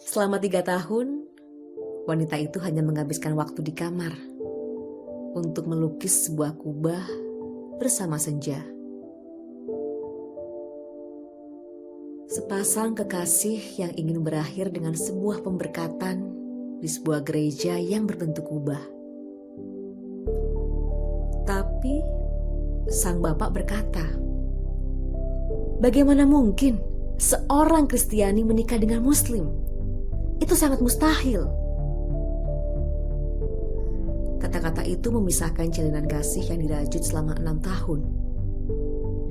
Selama 3 tahun, wanita itu hanya menghabiskan waktu di kamar untuk melukis sebuah kubah bersama senja. Sepasang kekasih yang ingin berakhir dengan sebuah pemberkatan di sebuah gereja yang berbentuk kubah. Tapi sang bapak berkata, "Bagaimana mungkin seorang Kristiani menikah dengan Muslim? Itu sangat mustahil." Kata-kata itu memisahkan jalinan kasih yang dirajut selama 6 tahun.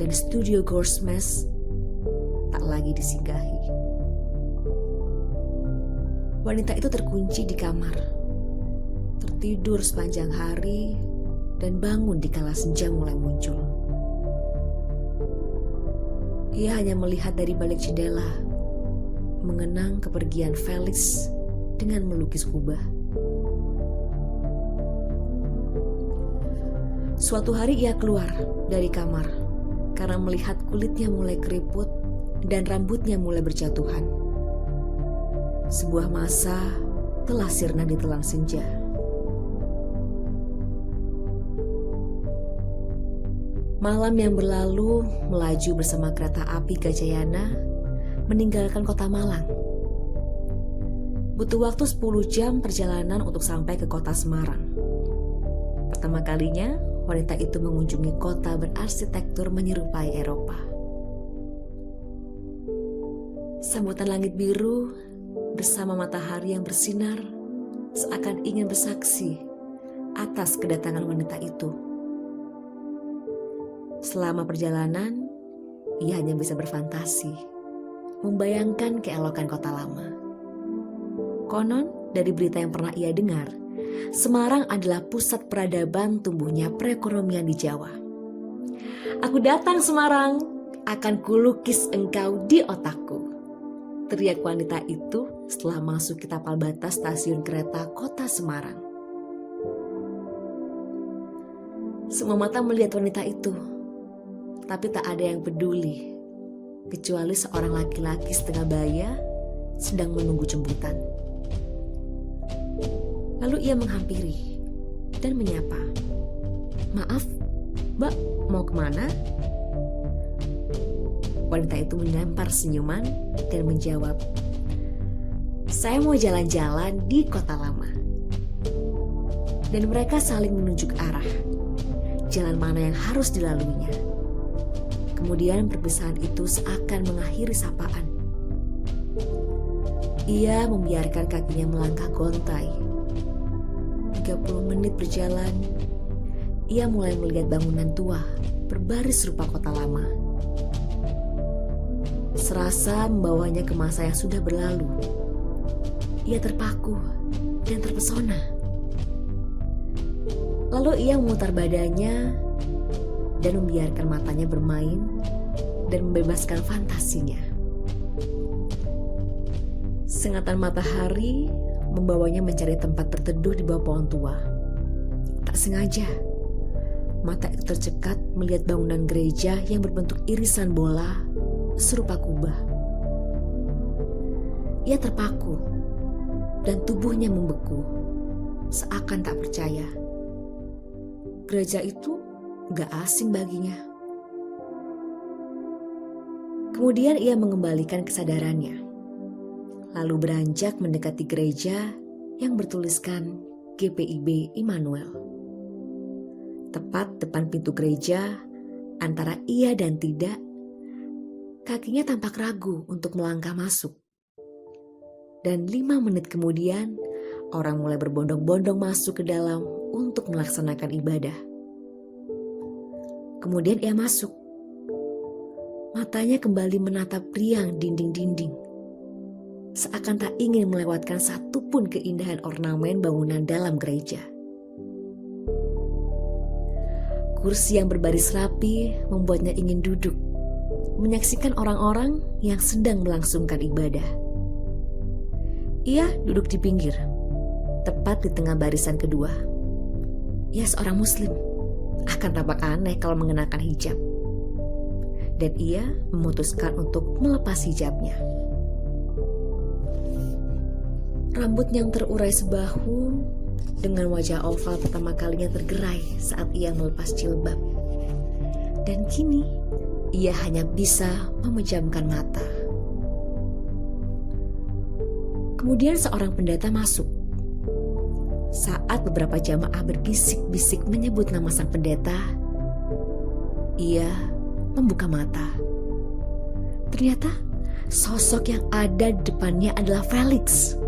Dan studio Goldsmith tak lagi disinggahi. Wanita itu terkunci di kamar, tertidur sepanjang hari, dan bangun di kala senja mulai muncul. Ia hanya melihat dari balik jendela, mengenang kepergian Felix dengan melukis kubah. Suatu hari ia keluar dari kamar karena melihat kulitnya mulai keriput dan rambutnya mulai berjatuhan. Sebuah masa telah sirna ditelan senja. Malam yang berlalu melaju bersama kereta api Gajayana meninggalkan kota Malang. Butuh waktu 10 jam perjalanan untuk sampai ke kota Semarang. Pertama kalinya, wanita itu mengunjungi kota berarsitektur menyerupai Eropa. Sambutan langit biru bersama matahari yang bersinar seakan ingin bersaksi atas kedatangan wanita itu. Selama perjalanan, ia hanya bisa berfantasi, membayangkan keelokan kota lama. Konon, dari berita yang pernah ia dengar, Semarang adalah pusat peradaban tumbuhnya perekonomian di Jawa. "Aku datang Semarang, akan kulukis engkau di otakku," teriak wanita itu setelah masuk ke tapal batas stasiun kereta kota Semarang. Semua mata melihat wanita itu, tapi tak ada yang peduli, kecuali seorang laki-laki setengah baya sedang menunggu jemputan. Lalu ia menghampiri dan menyapa, "Maaf, Mbak, mau kemana?" Wanita itu menampar senyuman dan menjawab, "Saya mau jalan-jalan di kota lama." Dan mereka saling menunjuk arah, jalan mana yang harus dilaluinya. Kemudian perpisahan itu seakan mengakhiri sapaan. Ia membiarkan kakinya melangkah gontai. 30 menit berjalan, ia mulai melihat bangunan tua berbaris rupa kota lama. Serasa membawanya ke masa yang sudah berlalu. Ia terpaku dan terpesona. Lalu ia memutar badannya dan membiarkan matanya bermain dan membebaskan fantasinya. Sengatan matahari membawanya mencari tempat berteduh di bawah pohon tua. Tak sengaja, mata itu tercekat melihat bangunan gereja yang berbentuk irisan bola serupa kubah. Ia terpaku dan tubuhnya membeku, seakan tak percaya. Gereja itu gak asing baginya. Kemudian ia mengembalikan kesadarannya, lalu beranjak mendekati gereja yang bertuliskan GPIB Immanuel. Tepat depan pintu gereja, antara iya dan tidak, kakinya tampak ragu untuk melangkah masuk. Dan 5 menit kemudian, orang mulai berbondong-bondong masuk ke dalam untuk melaksanakan ibadah. Kemudian ia masuk. Matanya kembali menatap riang dinding-dinding, seakan tak ingin melewatkan satupun keindahan ornamen bangunan dalam gereja. Kursi yang berbaris rapi membuatnya ingin duduk, menyaksikan orang-orang yang sedang melangsungkan ibadah. Ia duduk di pinggir, tepat di tengah barisan kedua. Ia seorang muslim, akan tampak aneh kalau mengenakan hijab. Dan ia memutuskan untuk melepas hijabnya. Rambut yang terurai sebahu dengan wajah oval pertama kalinya tergerai saat ia melepas jilbab. Dan kini ia hanya bisa memejamkan mata. Kemudian seorang pendeta masuk. Saat beberapa jamaah berbisik-bisik menyebut nama sang pendeta, ia membuka mata. Ternyata sosok yang ada di depannya adalah Felix.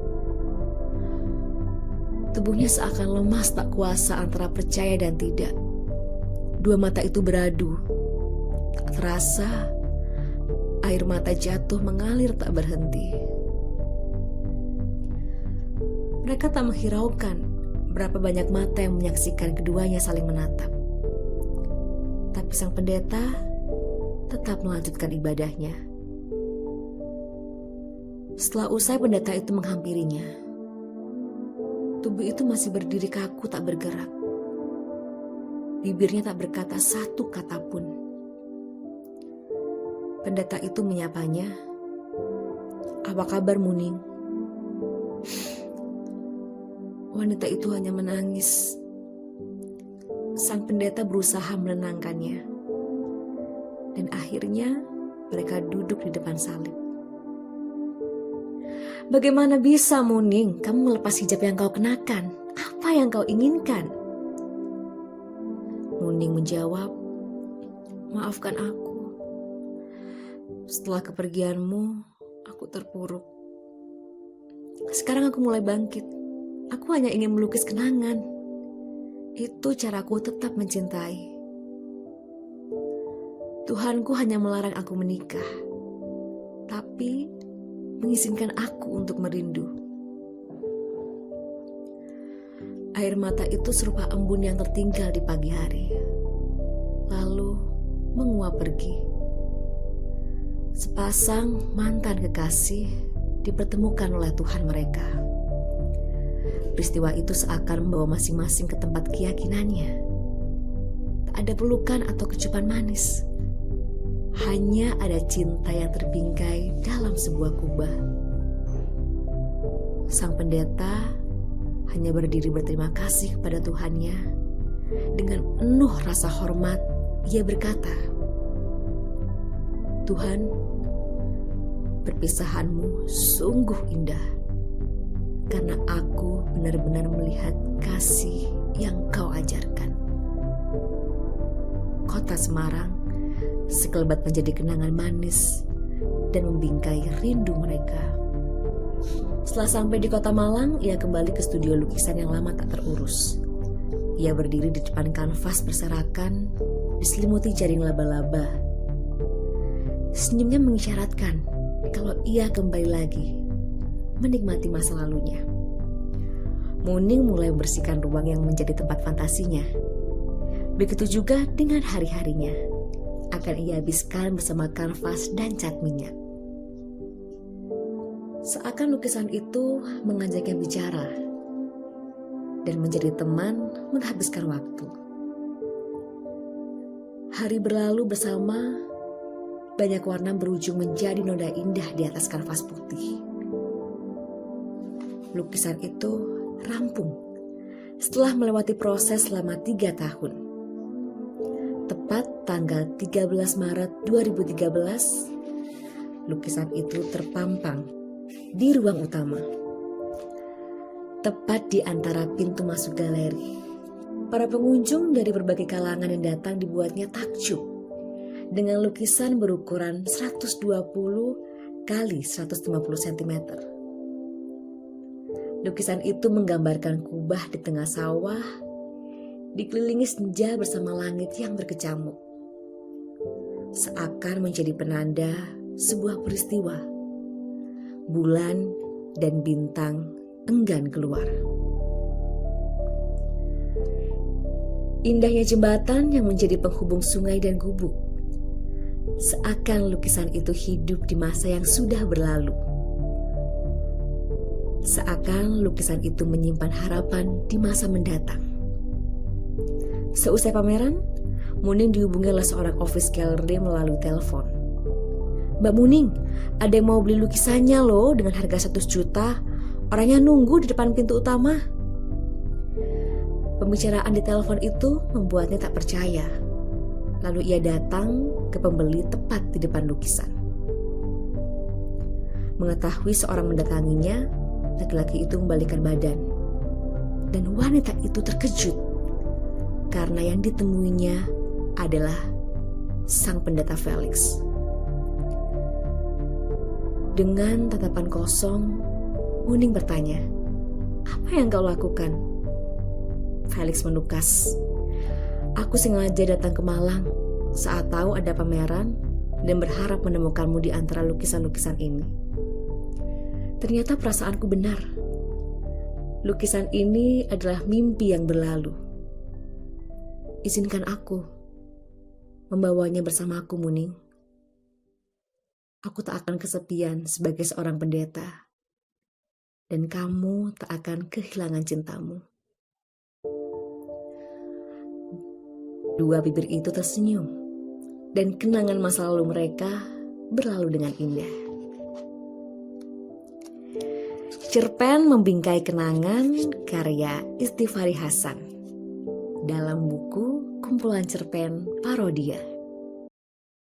Tubuhnya seakan lemas tak kuasa antara percaya dan tidak. Dua mata itu beradu. Tak terasa, air mata jatuh mengalir tak berhenti. Mereka tak menghiraukan berapa banyak mata yang menyaksikan keduanya saling menatap. Tapi sang pendeta tetap melanjutkan ibadahnya. Setelah usai, pendeta itu menghampirinya. Tubuh itu masih berdiri kaku tak bergerak. Bibirnya tak berkata satu kata pun. Pendeta itu menyapanya, "Apa kabar, Muning?" Wanita itu hanya menangis. Sang pendeta berusaha menenangkannya. Dan akhirnya mereka duduk di depan salib. "Bagaimana bisa, Muning, kamu melepas hijab yang kau kenakan? Apa yang kau inginkan?" Muning menjawab, "Maafkan aku. Setelah kepergianmu, aku terpuruk. Sekarang aku mulai bangkit. Aku hanya ingin melukis kenangan. Itu caraku tetap mencintai. Tuhanku hanya melarang aku menikah, tapi mengizinkan aku untuk merindu." Air mata itu serupa embun yang tertinggal di pagi hari, lalu menguap pergi. Sepasang mantan kekasih dipertemukan oleh Tuhan mereka. Peristiwa itu seakan membawa masing-masing ke tempat keyakinannya. Tak ada pelukan atau kecupan manis. Hanya ada cinta yang terbingkai dalam sebuah kubah. Sang pendeta hanya berdiri berterima kasih kepada Tuhannya. Dengan penuh rasa hormat, ia berkata, "Tuhan, perpisahanmu sungguh indah. Karena aku benar-benar melihat kasih yang kau ajarkan." Kota Semarang sekelebat menjadi kenangan manis dan membingkai rindu mereka. Setelah sampai di Kota Malang, ia kembali ke studio lukisan yang lama tak terurus. Ia berdiri di depan kanvas berserakan, diselimuti jaring laba-laba. Senyumnya mengisyaratkan kalau ia kembali lagi menikmati masa lalunya. Muning mulai membersihkan ruang yang menjadi tempat fantasinya. Begitu juga dengan hari-harinya. Akan ia habiskan bersama kanvas dan cat minyak. Seakan lukisan itu mengajaknya bicara dan menjadi teman menghabiskan waktu. Hari berlalu bersama, banyak warna berujung menjadi noda indah di atas kanvas putih. Lukisan itu rampung setelah melewati proses selama 3 tahun. Tepat tanggal 13 Maret 2013, lukisan itu terpampang di ruang utama. Tepat di antara pintu masuk galeri. Para pengunjung dari berbagai kalangan yang datang dibuatnya takjub dengan lukisan berukuran 120 kali 150 cm. Lukisan itu menggambarkan kubah di tengah sawah, dikelilingi senja bersama langit yang berkecamuk. Seakan menjadi penanda sebuah peristiwa. Bulan dan bintang enggan keluar. Indahnya jembatan yang menjadi penghubung sungai dan gubuk. Seakan lukisan itu hidup di masa yang sudah berlalu. Seakan lukisan itu menyimpan harapan di masa mendatang. Seusai pameran, Muning dihubungi oleh seorang office gallery melalui telepon. "Mbak Muning, ada yang mau beli lukisannya loh dengan harga 100 juta. Orangnya nunggu di depan pintu utama. Pembicaraan di telepon itu membuatnya tak percaya. Lalu ia datang ke pembeli tepat di depan lukisan. Mengetahui seorang mendatanginya, laki-laki itu membalikkan badan. Dan wanita itu terkejut karena yang ditemuinya adalah sang pendeta Felix. Dengan tatapan kosong, Muning bertanya, "Apa yang kau lakukan?" Felix menukas, "Aku sengaja datang ke Malang saat tahu ada pameran dan berharap menemukanmu di antara lukisan-lukisan ini. Ternyata perasaanku benar. Lukisan ini adalah mimpi yang berlalu. Izinkan aku membawanya bersamaku, Muning. Aku tak akan kesepian sebagai seorang pendeta, dan kamu tak akan kehilangan cintamu." Dua bibir itu tersenyum, dan kenangan masa lalu mereka berlalu dengan indah. Cerpen Membingkai Kenangan karya Istighfari Hasan dalam buku kumpulan cerpen Parodia.